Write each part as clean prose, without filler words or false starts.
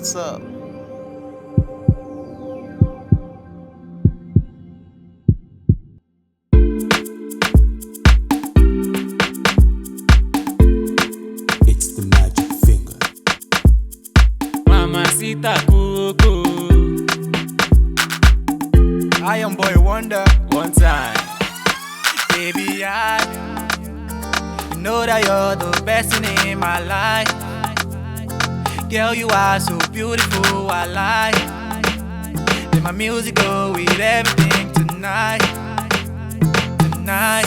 What's up? It's the magic finger. Mamacita Coco. I am boy wonder. One time. Baby, you know that you're the best thing in my life. Girl, you are so beautiful, I like. Let my music go with everything tonight. Tonight,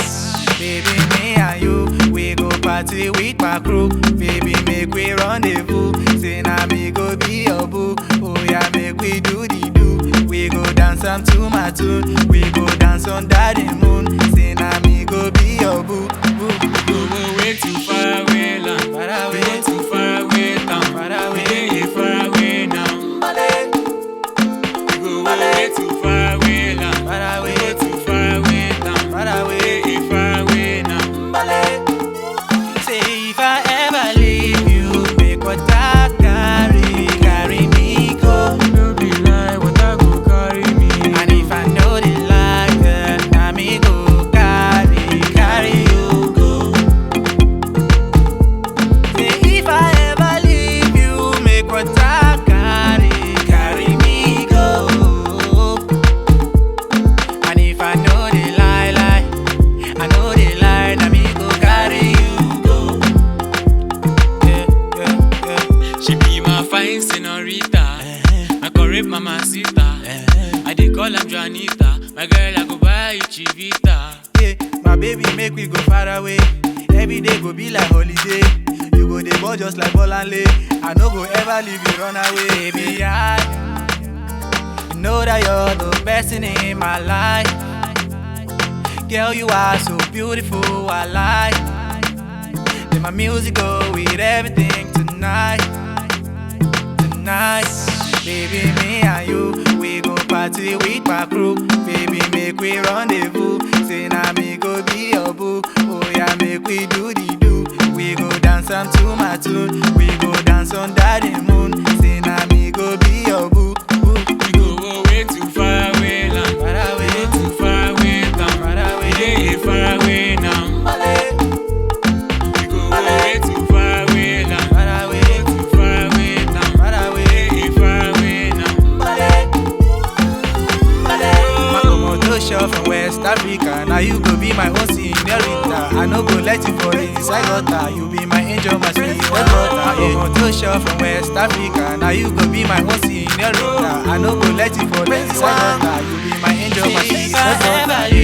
baby, me and you, we go party with my crew. Baby, make we rendezvous. Say now me go be your boo. Oh yeah, make we do the do. We go dance to my tune. We go dance under the moon. Say now me go be your boo. Boo, boo. Go way too far away, land. Far away. Go too far away, town. Far away. We dey far away now. Go way too far away, land. Far away. Go too far away, town. Far away. We dey far away now. Say if I ever leave you, make what I carry me go. No be lie, what I go carry me. And if I know the lie, then I me go carry you go. Say if I ever leave you, make what I carry me go. And if I know the lie, I know the lie, now me go carry you go. Yeah. She be my fine senorita, my correct mamacita. I dey call am Juanita, my girl I go buy you Chivita. Yeah, my baby, make we go far away. Every day go be like holiday. You go dey ball just like Bolanle. I no go ever leave you run away. Baby, I know that you're the best thing in my life. Girl, you are so beautiful, I like. Let my music go with everything tonight. Tonight, baby, me and you, we go party with my crew. Baby, make we rendezvous. Say now me go be your boo. Oh yeah, make we do the do. We go dance to my tune. We go dance under the moon. Say now me go be your boo. Boo. We go way too far away, land. Far away. Go too far away, town. Far away. We dey far away now. We go way too far away, land. Far away. Go too far away, town. Far away. We dey far away now. My Komodo shore from West Africa. Now you go be my own señorita. I no go let you fall inside gutter. You be my angel, my sweet daughter. My Komodo shore from West Africa. Now you go be my own señorita. I no go let you fall inside gutter. You be my angel, my sweet daughter.